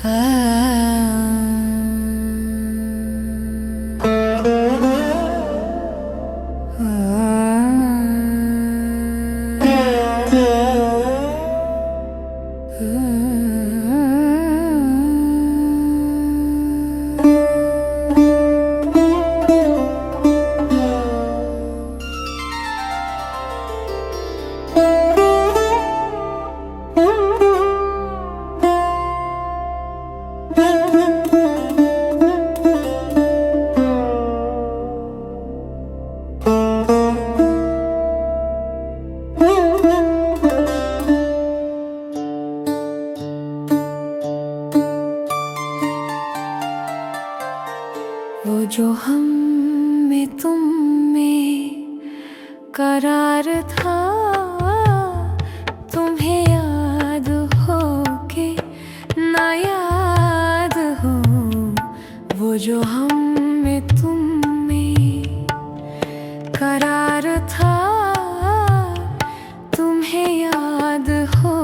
वो जो हम में तुम में करार था, तुम्हें याद हो के ना याद हो। वो जो हम में तुम में करार था, तुम्हें याद हो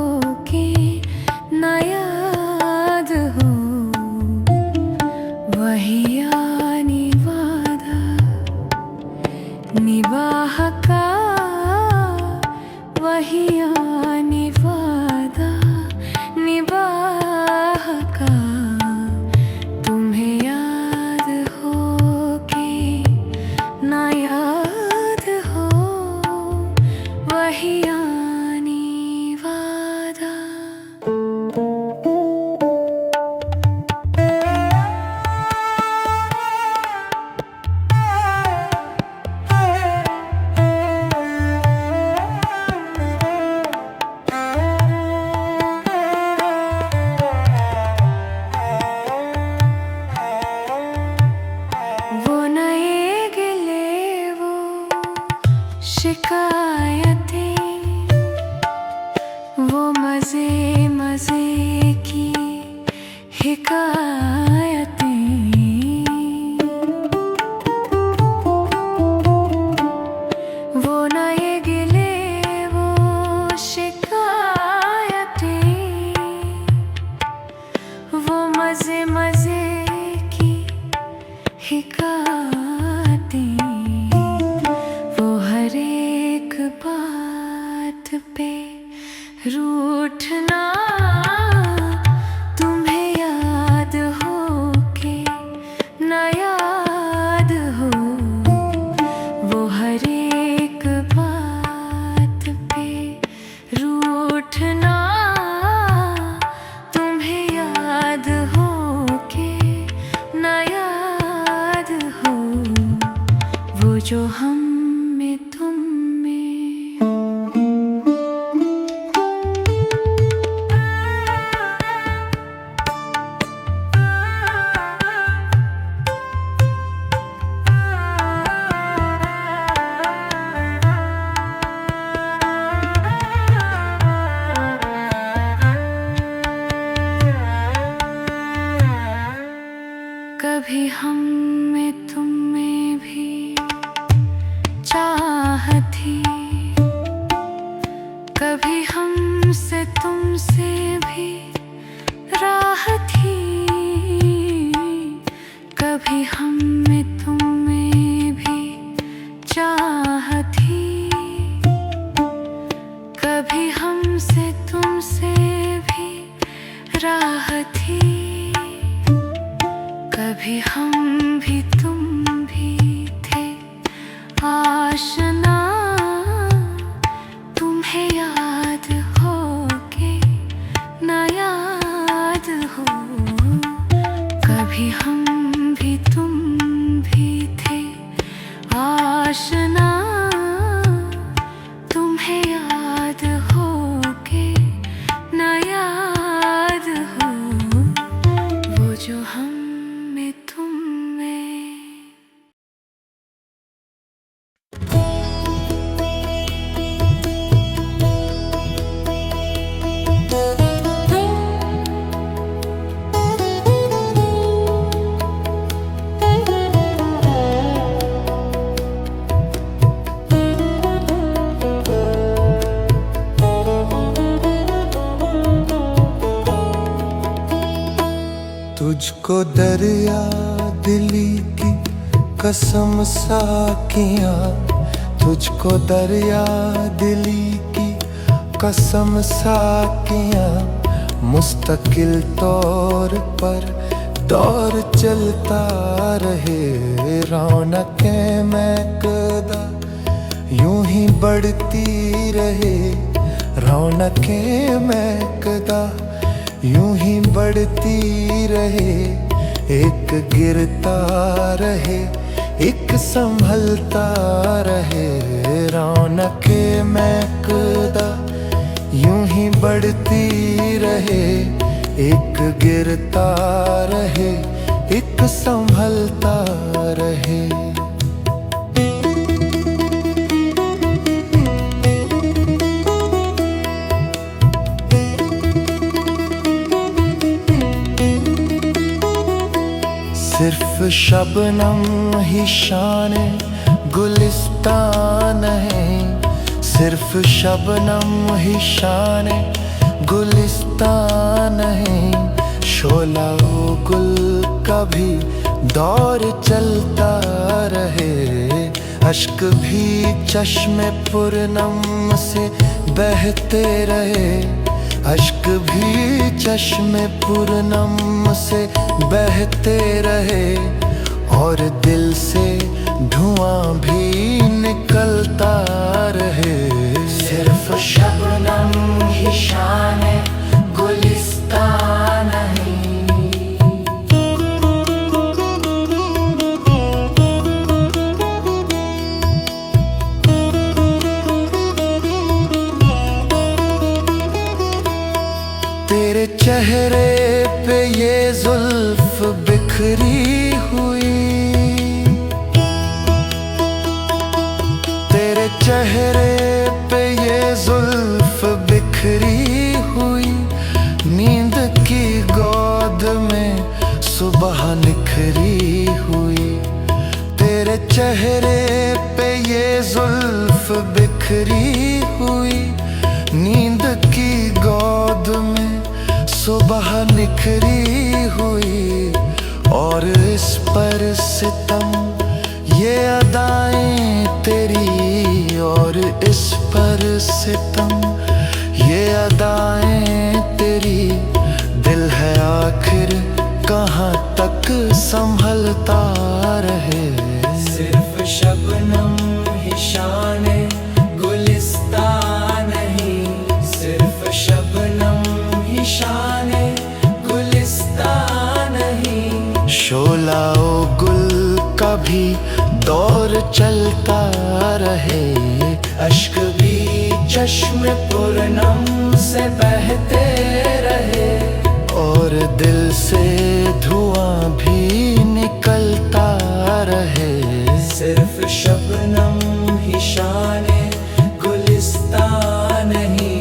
के ना याद हो। वही निभाह का वही निवादा निभाह का। तुम्हें याद हो के ना याद हो, वही निवादा। शिकायतें वो मज़े मज़े की हिकायतें, वो नए गिले वो शिकायतें, वो मज़े मज़े की हिकायतें। बात पे रूठना, तुम्हें याद हो के ना याद हो। वो हर एक बात पे रूठना, तुम्हें याद हो के ना याद हो। वो जो हम में तुम कभी हम में तुम में भी चाह थी, कभी हमसे तुमसे भी राह थी। कभी हम में तुम में भी चाह थी, कभी हमसे तुमसे भी राह थी। कभी हम भी तुम भी थे आशना, तुम्हें याद हो के ना याद हो। कभी हम भी तुम भी थे आशना, तुम्हें याद हो के ना याद हो। वो जो हम में तुम तुझको दरिया दिली की कसम साकियां, तुझको दरिया दिली की कसम साकियां, मुस्तकिल तौर पर दौर चलता रहे। रौनकें महकदा यूं ही बढ़ती रहे, रौनकें महकदा यूं ही बढ़ती रहे। एक गिरता रहे एक संभलता रहे, रौनकें महकदा यूं ही बढ़ती रहे। एक गिरता रहे एक संभलता रहे। सिर्फ शबनम ही शाने गुलिस्तान है, सिर्फ शबनम ही शाने गुलिस्तान है। शोला गुल का भी दौर चलता रहे, अश्क भी चश्मे पूरनम से बहते रहे, अश्क भी चश्मे पूरनम से बहते रहे। और दिल से धुआं भी निकलता रहे। सिर्फ शबनम ही शाने गुलिस्तान है। तेरे चेहरे पे ये जुल्फ बिखरी हुई, तेरे चेहरे पे ये जुल्फ बिखरी हुई। नींद की गोद में सुबह निखरी हुई, तेरे चेहरे पे ये जुल्फ बिखरी हुई। नींद की गोद में सुबह निखरी हुई। और इस पर सितम ये अदाएं तेरी, और इस पर सितम ये अदाएं तेरी। दिल है आखिर कहाँ तक संभलता रहे। सिर्फ शबनम ही शाने गुलिस्तान नहीं, सिर्फ शबनम ही शाने गुलिस्तान नहीं। शोला गुल का भी दौर चलता रहे, अश्क भी चश्मे पूरनम से बहते रहे। और दिल से धुआं भी निकलता रहे। सिर्फ शबनम ही शाने गुलिस्तान नहीं।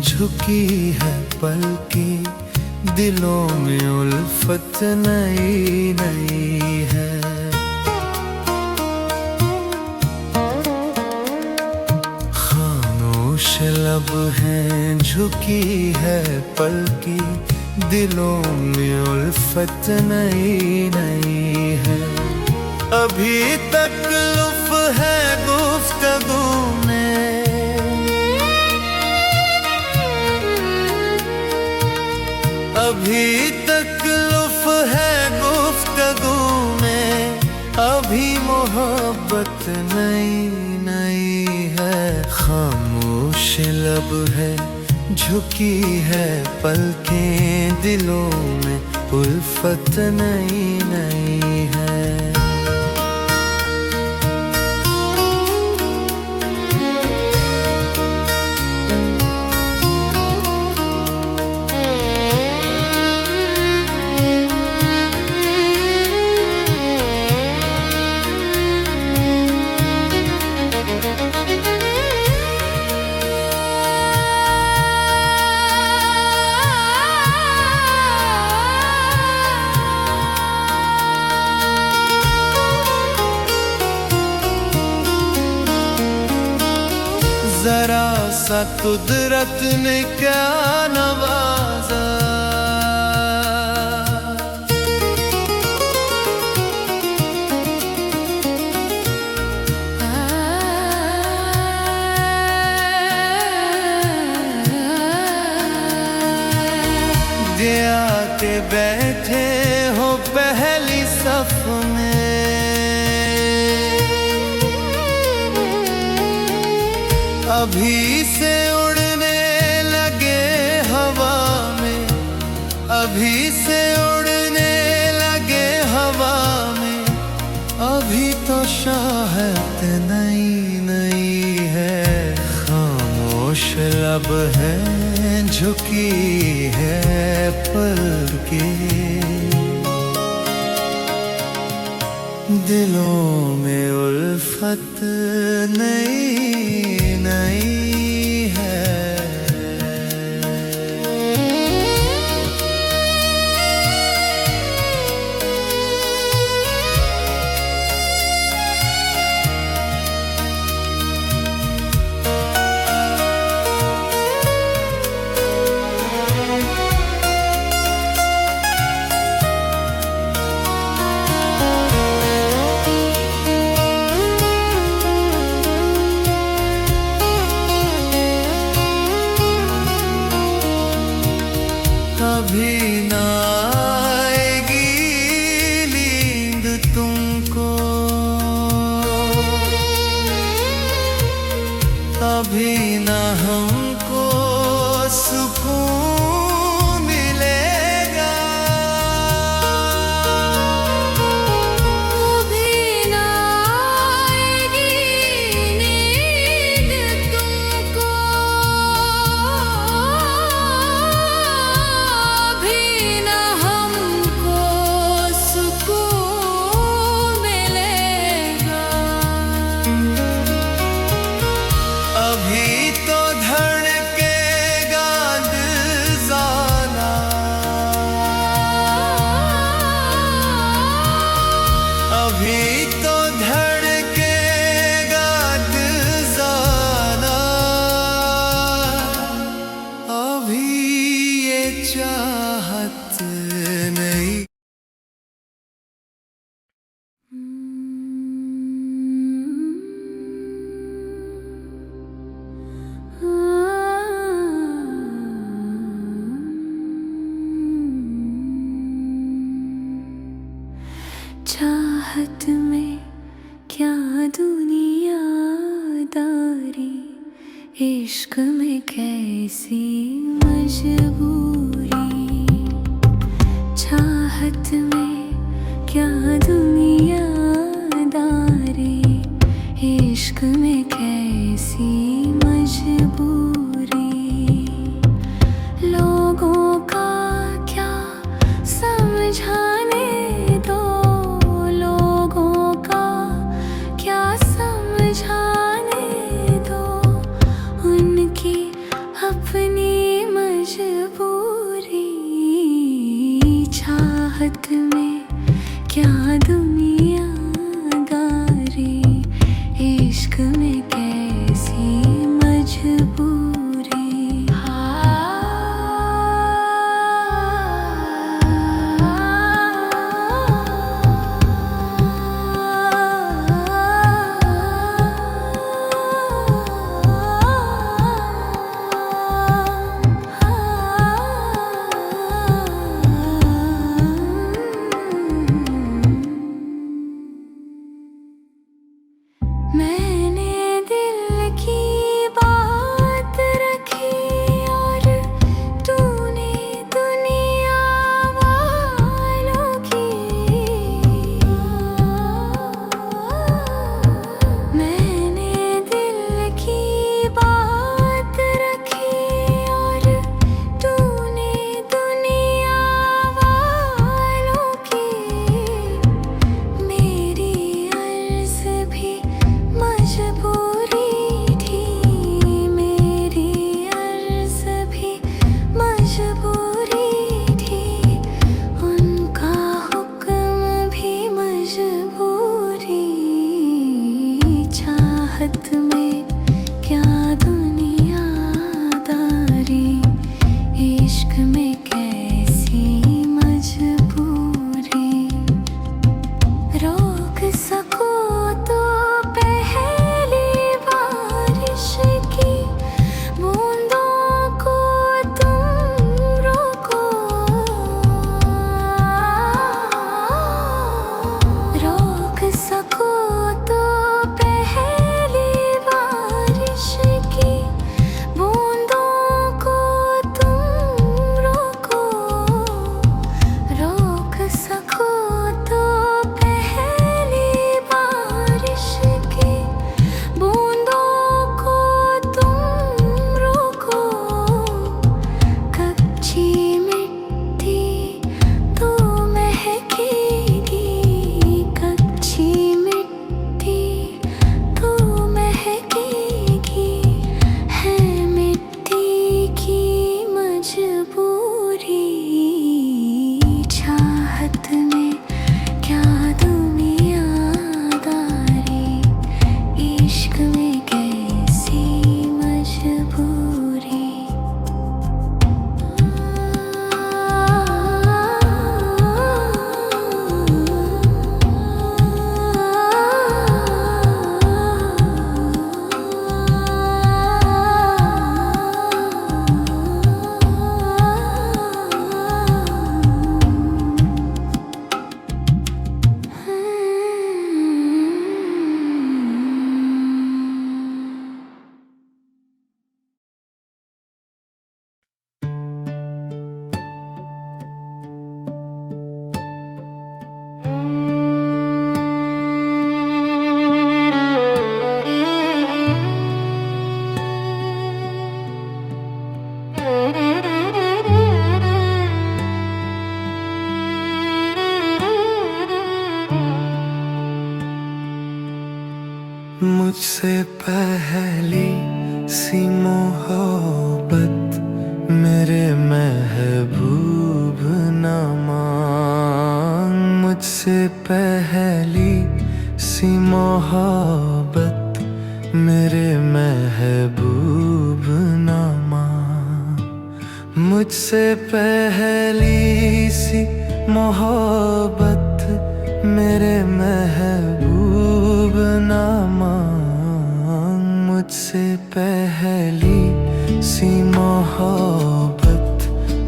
झुकी है पलकी, दिलों में उल्फत नई नई है। खामोश लब हैं, झुकी है पलकी, दिलों में उल्फत नई नई है। अभी तक लुत्फ मोहब्बत नई नई है, खामोश लब है, झुकी है पलकें, दिलों में उल्फत नई नई है। जरा सा कुदरत ने क्या नवाजा, दिया के बैठे हो पहली सफ में, अभी से उड़ने लगे हवा में, अभी से उड़ने लगे हवा में, अभी तो चाहत नई नई है, खामोश लब है, झुकी है पलकें, दिलों में उल्फत नई नई है। कभी ना आएगी नींद तुमको, कभी ना हमको सुकून मिलेगा, कभी ना आएगी नींद तुमको, भी ना हमको सुकून मिलेगा। अभी तो धड़केगा दिल ज़्यादा, अभी तो धड़केगा दिल ज़्यादा, अभी ये चाहत नहीं। चाहत में क्या दुनियादारी, इश्क में कैसी मजबूरी, चाहत में क्या दुनियादारी, इश्क में कैसी मजबूरी, लोगों का क्या समझाने दो, लोगों का क्या समझाने दो, उनकी अपनी मजबूरी, चाहत में क्या दुनियादारी, इश्क में क्या मुझसे पहली सी मोहब्बत मेरे महबूब न मांग। मुझसे पहली सी मोहब्बत मेरे महबूब न मांग। मुझसे पहली सी मोहब्बत मेरे महबूब न मांग। मुझसे पहली सी मोहब्बत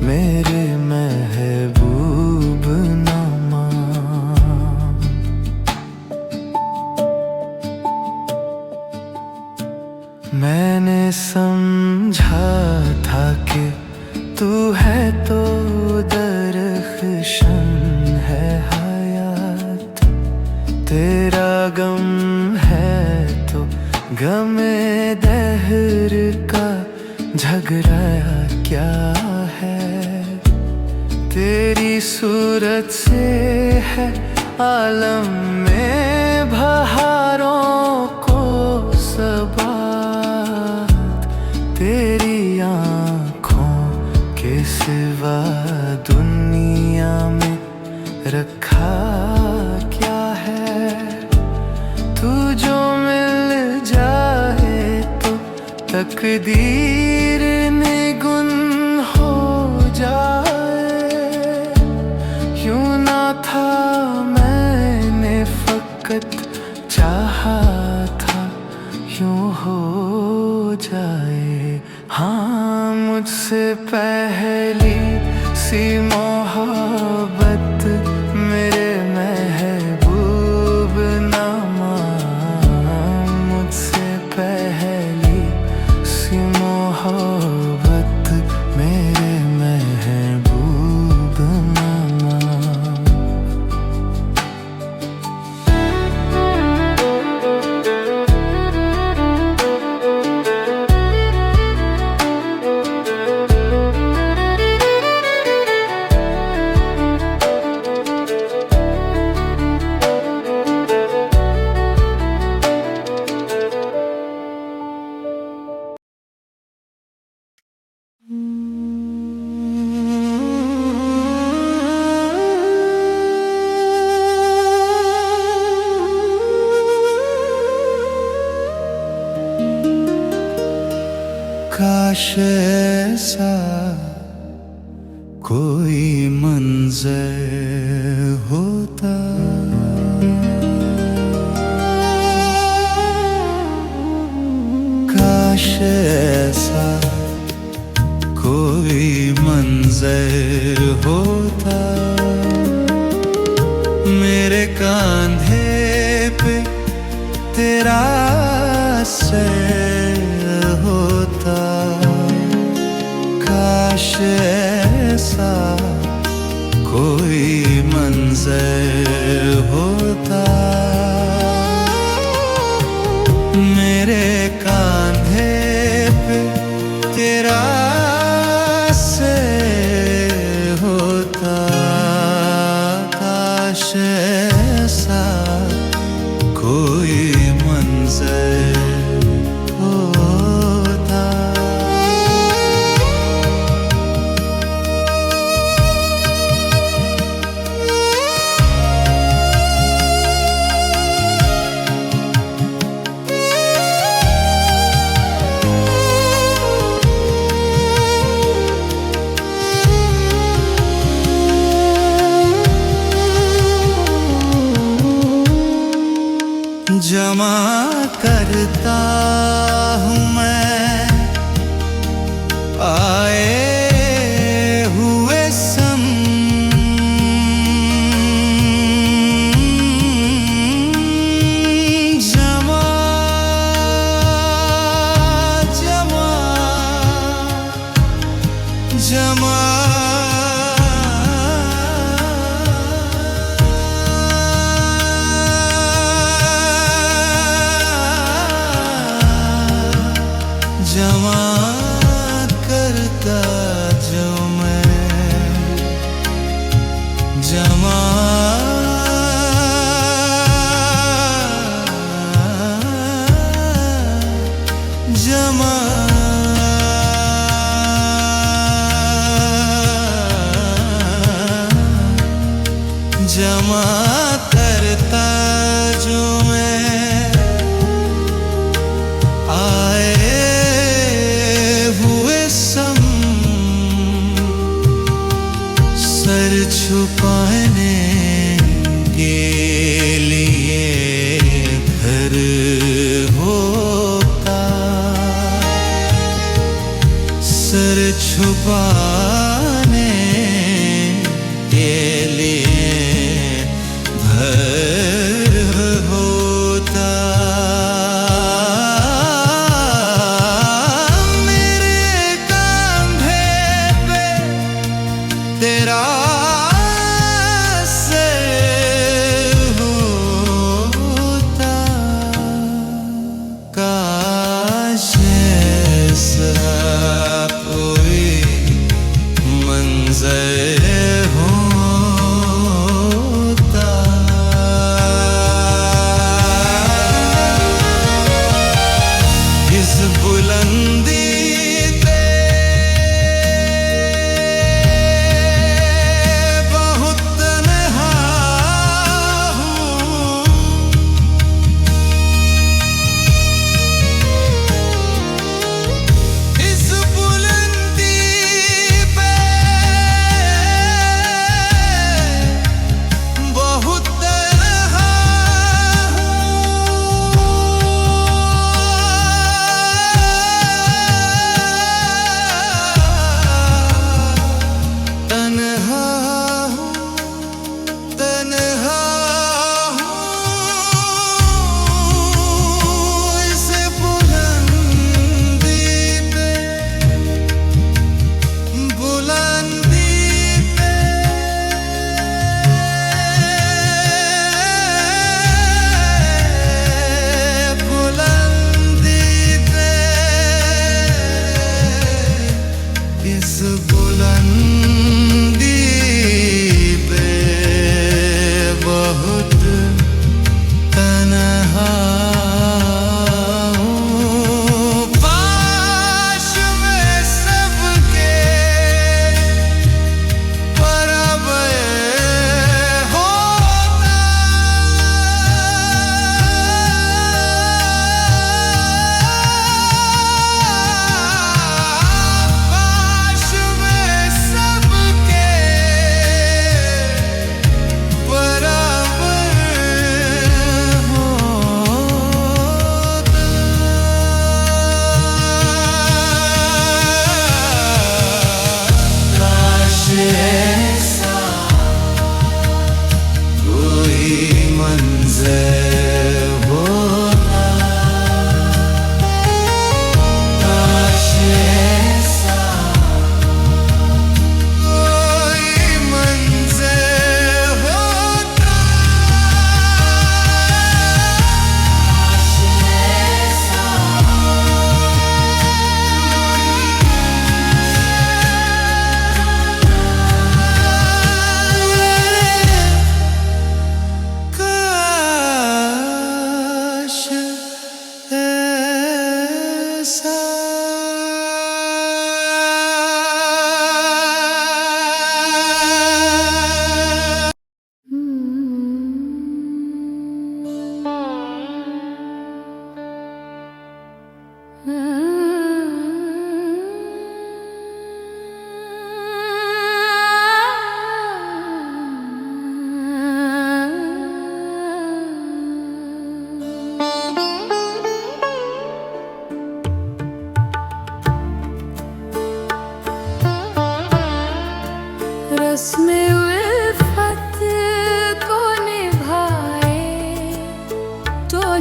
मेरे महबूब न मांग। मैंने समझा था कि तू है तो दरख्शन है हयात, तेरा गम है तो गमे दहर का झगड़ा क्या है। तेरी सूरत से है आलम में बहारों को सबात, तेरी आँखों के सिवा दुनिया में रखा क्या है। तू जो मिल जाए तो तकदीर निगुन हो जाए। यूं ना था मैंने फकत चाहा था यूं हो जाए। हाँ, मुझसे पहली सी मोहब्बत मेरे महबूब न मांग। मुझसे पहली सी मोहब्बत मेरे महबूब न मांग। काश ऐसा कोई मंज़र होता, काश ऐसा कोई मंज़र होता। मेरे कांधे पे तेरा सर होता। काश ऐसा कोई मंज़र होता। मेरे कांधे पे तेरा सर होता। काश ऐसा कोई मंज़र होता। जमा करता हूँ मैं आए हुए सम, जमा जमा जमा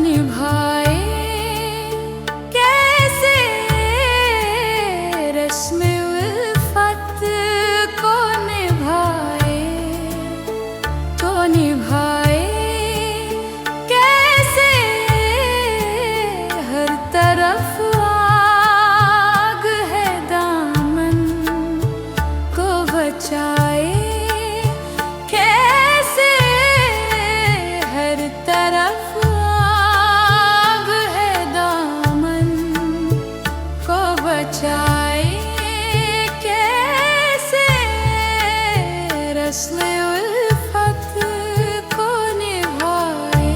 निभाए कैसे रस्म उल्फत को निभाए तो निभाए कैसे हर तरफ आग है दामन को बचाए कैसे हर तरफ आग है दामन को बचाए कैसे रस्म उल्फत को निभाए।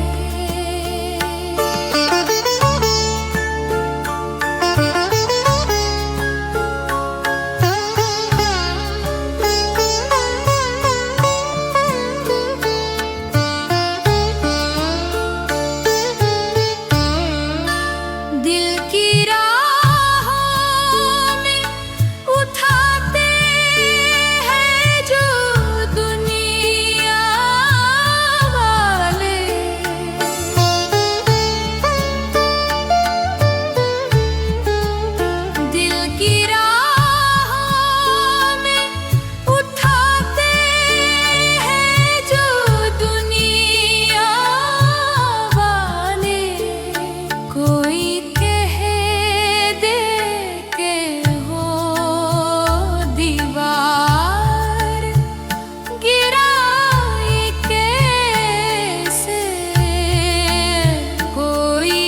दिल की राहों में उठाते हैं जो दुनिया वाले, दिल की राहों में उठाते हैं जो दुनिया वाले। कोई कह दे के हो दीवार गिराई कैसे, कोई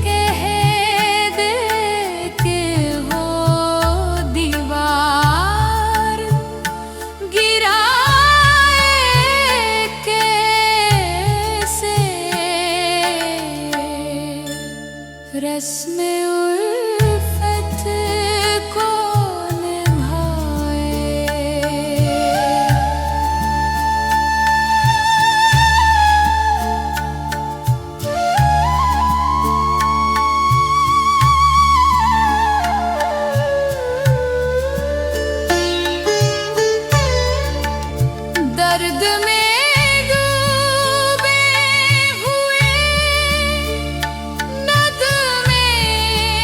कह दे के हो दीवार गिराए कैसे रस्म उल्फत को निभाए। दर्द में डूबे हुए नद में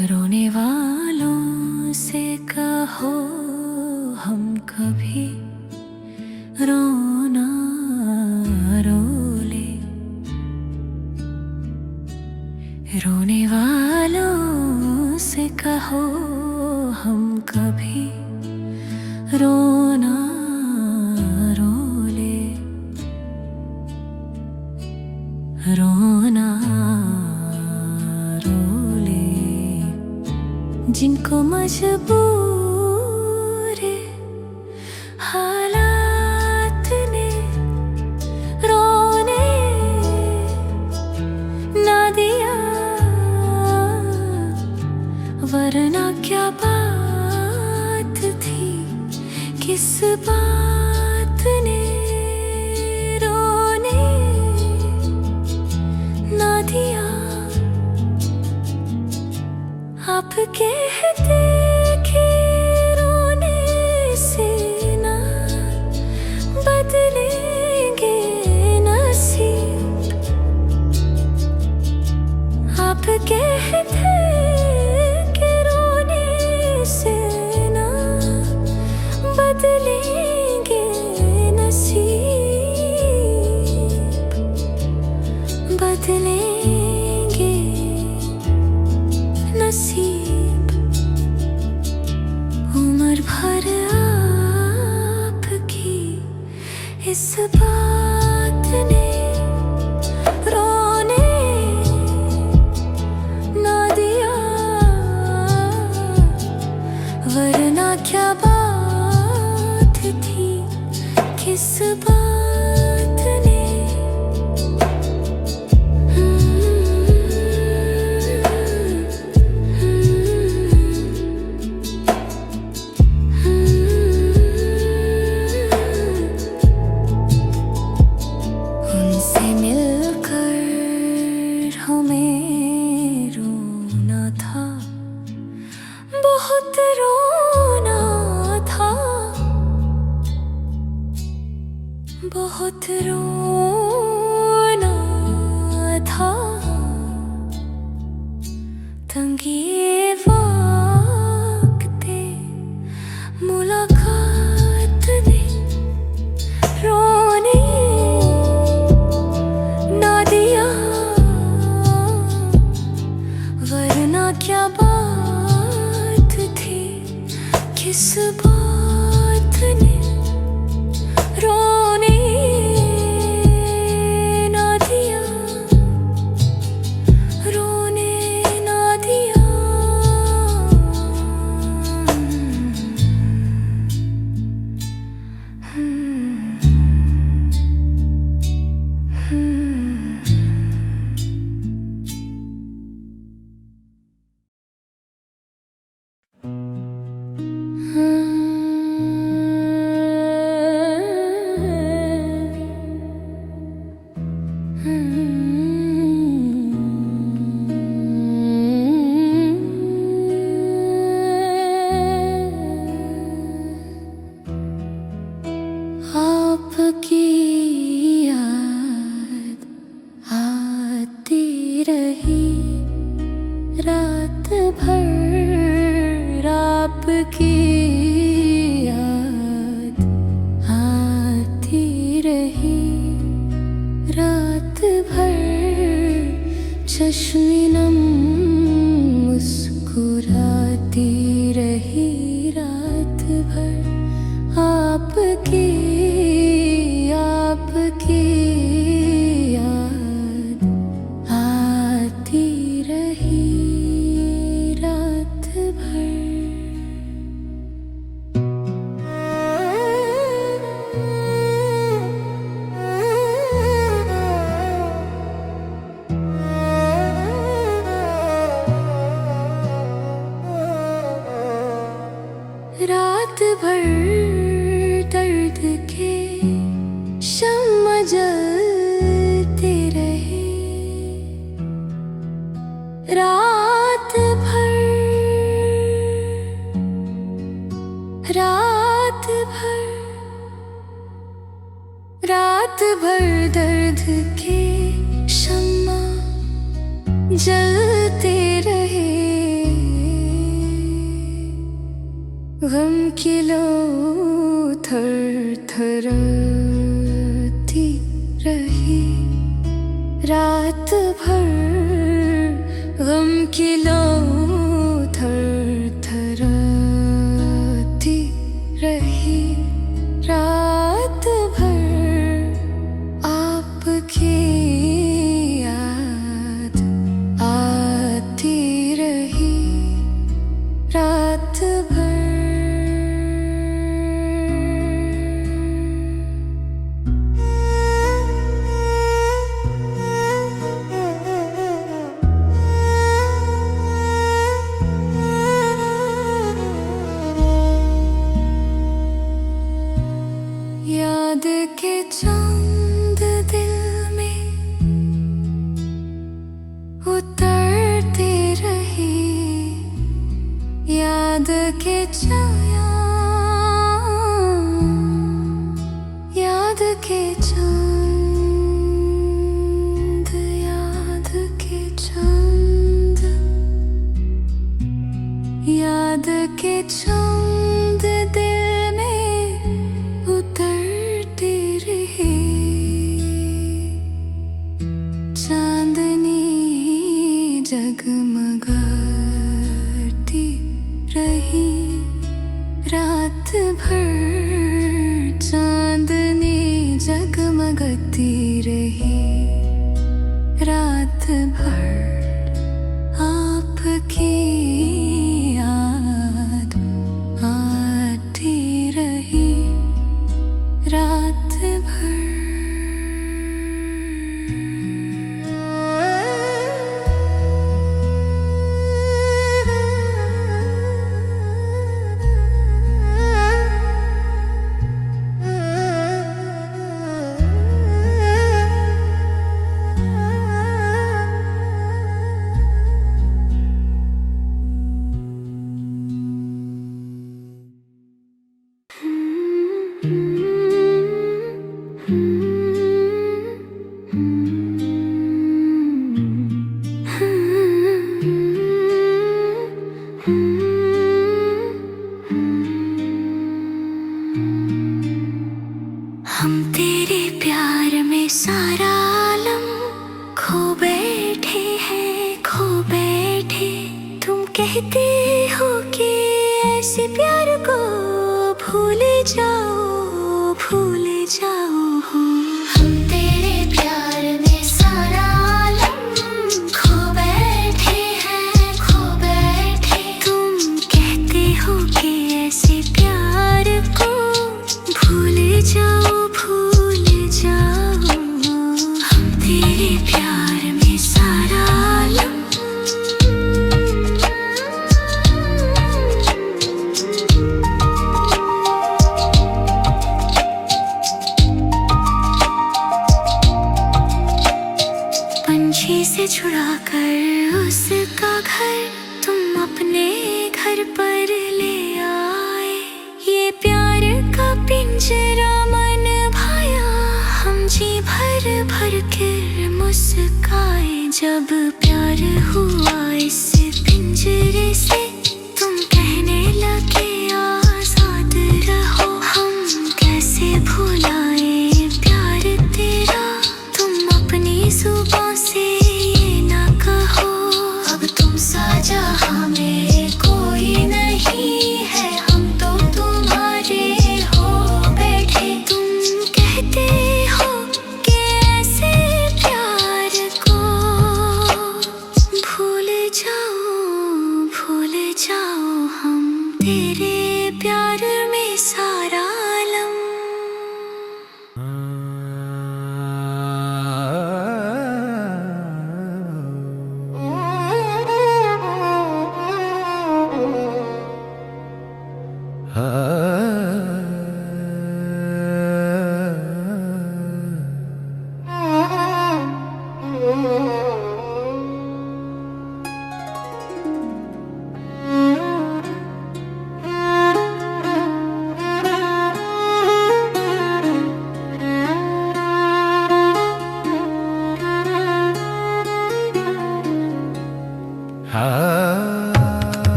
रोने वालों से कहो हम कभी रोना रो ले। रोने वालों से कहो हम कभी रोना रो ले। रोना रो ले। जिनको मजबूर हालात ने रोने ना दिया, वरना क्या बात थी, किस बात ने रोने ना दिया। आप कहते कि रोने से ना बदलेंगे नसीब। आप कहते कि रोने से ना बदलेंगे नसीब। बदलेंगे नसीब। उम्र भर आपकी इस बात ने रोने ना दिया, वरना क्या बात थी, किस बात ने। उनसे मिलकर हमें रोना था, बहुत रोना था, बहुत रोना था। तंगी वक्ते मुलाकात ने रोने ना दिया, वरना क्या बात थी, किस बात ने रोने ना दिया, रोने ना दिया। आपकी याद आती रही रात भर। आपकी याद आती रही रात भर। चश्मे नम मुस्कुराती रही रात भर। आपकी याद आती रही रात भर। रात भर दर्द के शम्मा जलते रहे। रात भर दर्द के शम्मा जलते रहे। गम की लो थर थरती रही रात भर, गम की लो थर थरती रही रात भर, आपकी याद आती रही रात भर। याद के चांद दिल में उतरती रही, याद के याद के चांद, याद के चांद, याद के चांद दिल में उतरती रही, चांदनी जगमगाती रही रात भर, चांदनी जगमगाती रही रात भर, आपकी याद आती रही रात भर। हम तेरे प्यार में सारा आलम खो बैठे हैं, खो बैठे। तुम कहते हो कि ऐसे प्यार को भूल जाओ, भूल जाओ। हम तेरे प्यार में सारा आलम खो बैठे हैं, खो बैठे। तुम कहते हो कि ऐसे प्यार को भूल जाओ, भूल जाओ। हम तेरे प्यार में सारा आलम पंछी से छुड़ा कर उसका घर तुम अपने घर पर ले आए। ये प्यार का पिंजरा मन भाया, हम जी भर भर कर मुस्काए। जब प्यार हुआ इस पिंजरे से तुम कहने लगे आजाद रहो। हम कैसे भुलाए प्यार तेरा, तुम अपनी जुबां से ये ना कहो। अब तुम सा जहां में कोई नहीं है, हम तो तुम्हारे हो बैठे। तुम कहते हो कि ऐसे प्यार को भूल जाओ, भूल जाओ। हम तेरे प्यार में सारा आलम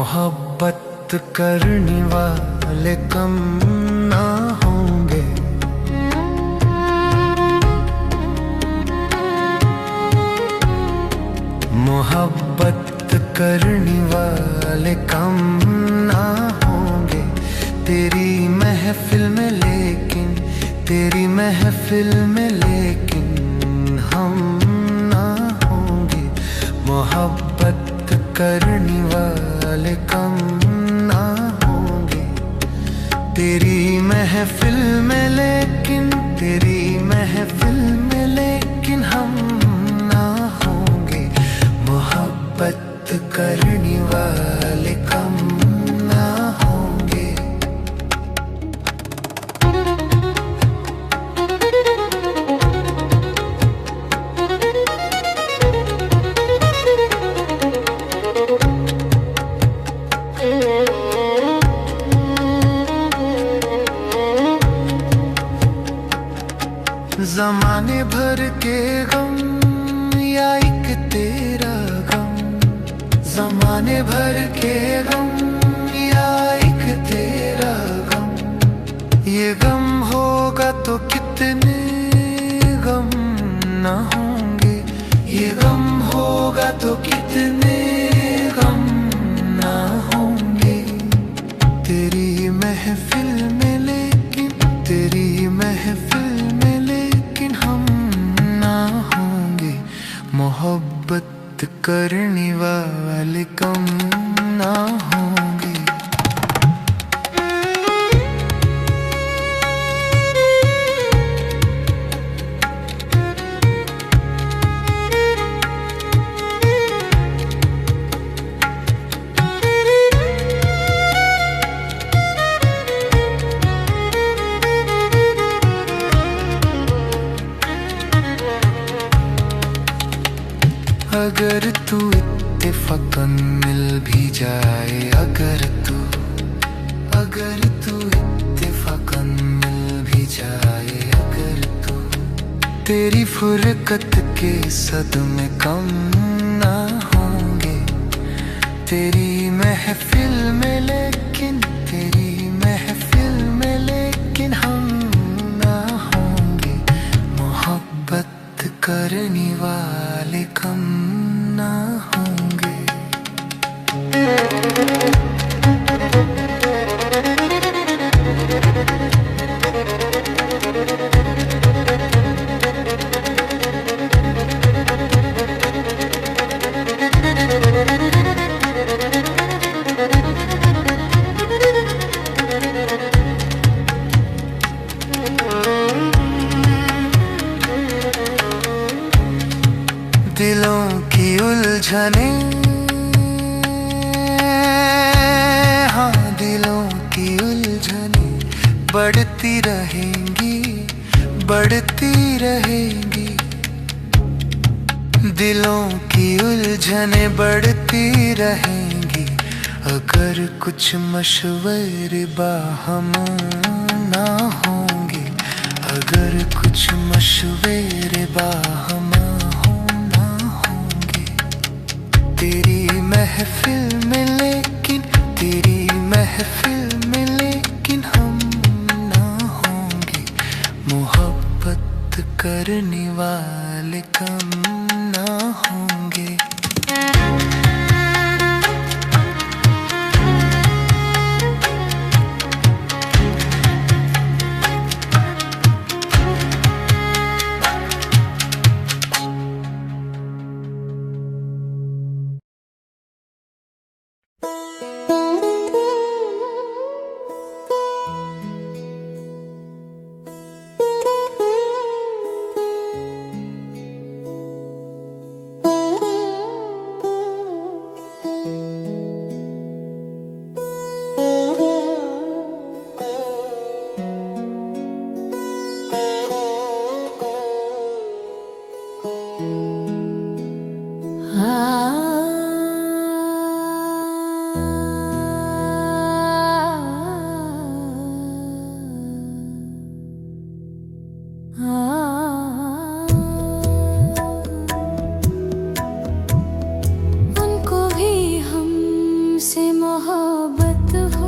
मोहब्बत करने वाले कम ना होंगे। मोहब्बत करने वाले कम ना होंगे तेरी महफिल में, लेकिन तेरी महफिल में लेकिन हम ना होंगे। मोहब्बत करने वाले कम ना होंगे तेरी महफिल में, लेकिन तेरी महफिल में लेकिन हम ना होंगे। मोहब्बत करने वाले कम ना होंगे। ज़माने भर के गम या एक तेरा गम, ज़माने भर के गम या एक तेरा गम। ये गम होगा तो कितने गम ना होंगे, ये गम होगा तो कितने गम ना होंगे। तेरी महफिल में लेकिन, तेरी महफिल में लेकिन हम ना होंगे। मोहब्बत करने वाले कम ना होंगे। अगर तू इत्तेफाकन मिल भी जाए, अगर तू इत्तेफाकन मिल भी जाए, अगर तू, तेरी फुरकत के सदमे कम ना होंगे। तेरी महफिल में लेकिन, तेरी महफिल में लेकिन हम ना होंगे। मोहब्बत करने वाले कम ना होंगे। दिलों की उलझने, हाँ दिलों की उलझने बढ़ती रहेंगी, बढ़ती रहेंगी। दिलों की उलझने बढ़ती रहेंगी अगर कुछ मशवरे बाहम ना होंगे, अगर कुछ मशवरे बाहम ना होंगे। तेरी महफिल में लेकिन, तेरी महफिल में लेकिन हम ना होंगे। मोहब्बत करने वाले कम ना होंगे। मोहब्बत हो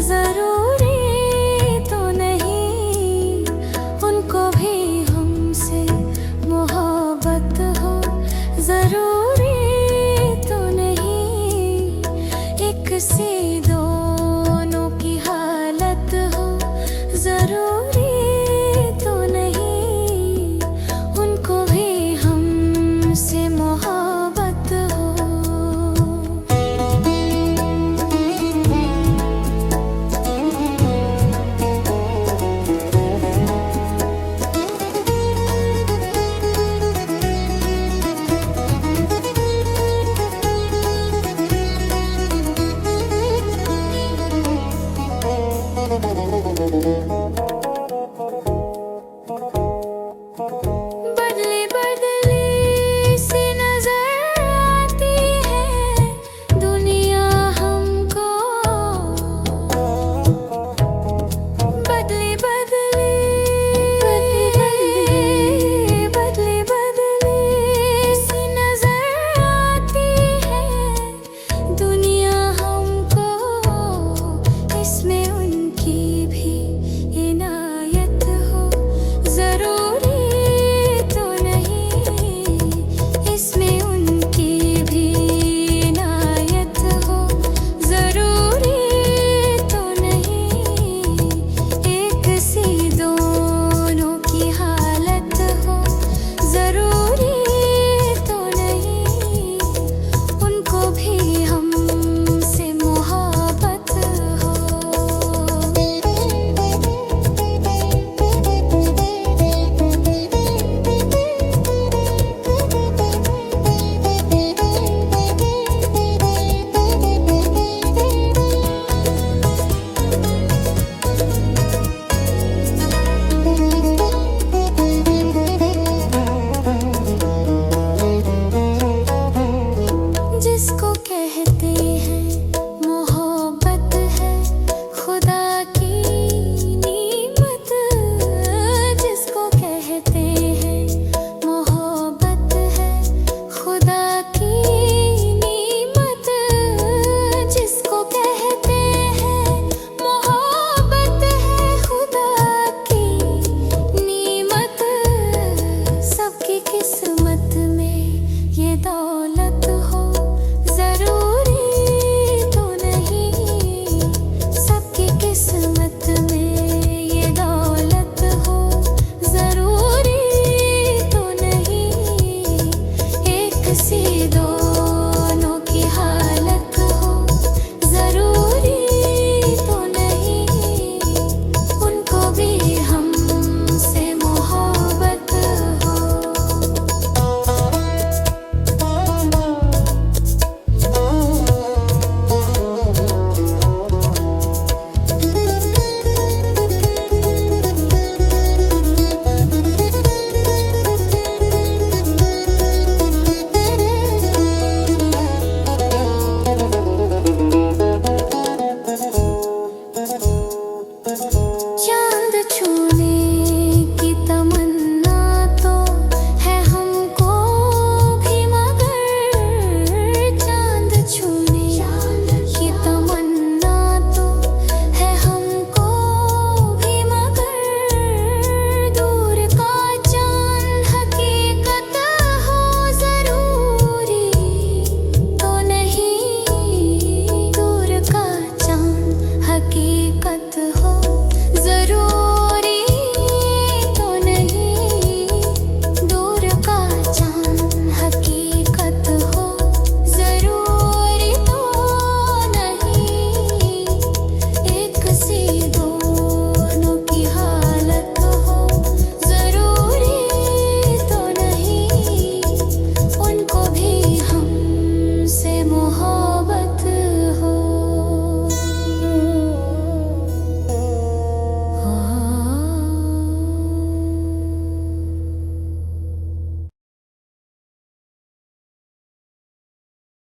जरूरी तो नहीं, उनको भी हमसे मोहब्बत हो जरूरी तो नहीं। एक सी दो